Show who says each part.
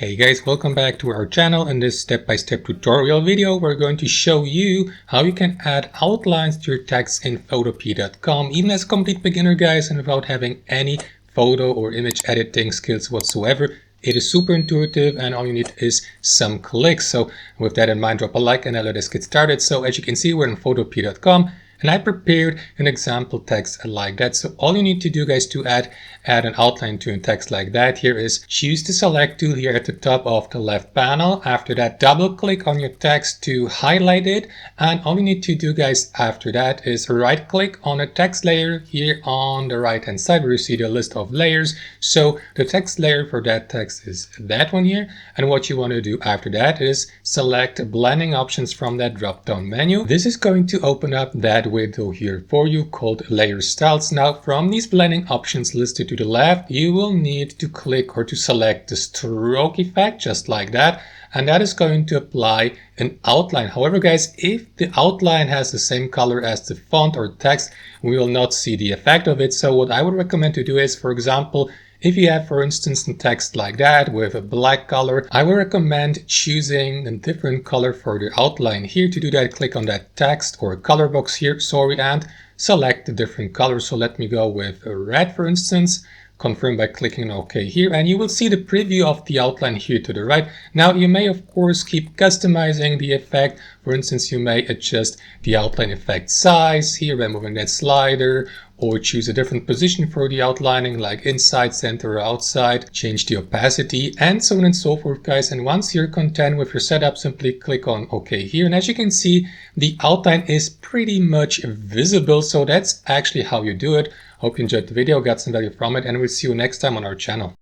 Speaker 1: Hey guys, welcome back to our channel. In this step-by-step tutorial video, we're going to show you how you can add outlines to your text in Photopea.com, even as a complete beginner, guys, and without having any photo or image editing skills whatsoever. It is super intuitive and all you need is some clicks. So with that in mind, drop a like and let us get started. So as you can see, we're in Photopea.com. And I prepared an example text like that. So all you need to do, guys, to add an outline to a text like that here is choose the select tool here at the top of the left panel. After that, double click on your text to highlight it. And all you need to do, guys, after that is right click on a text layer here on the right hand side where you see the list of layers. So the text layer for that text is that one here. And what you want to do after that is select blending options from that drop down menu. This is going to open up that window here for you called layer styles. Now from these blending options listed to the left, you will need to click or to select the stroke effect just like that, and that is going to apply an outline. However, guys, if the outline has the same color as the font or text, we will not see the effect of it. So what I would recommend to do is, for example, if you have, for instance, a text like that with a black color, I would recommend choosing a different color for the outline here. To do that, click on that text or color box here, and select a different color. So let me go with red, for instance. Confirm by clicking OK here, and you will see the preview of the outline here to the right. Now you may of course keep customizing the effect. For instance, you may adjust the outline effect size here by moving that slider, or choose a different position for the outlining like inside, center, or outside, change the opacity, and so on and so forth, guys. And once you're content with your setup, simply click on OK here. And as you can see, the outline is pretty much visible. So that's actually how you do it. Hope you enjoyed the video, got some value from it, and we'll see you next time on our channel.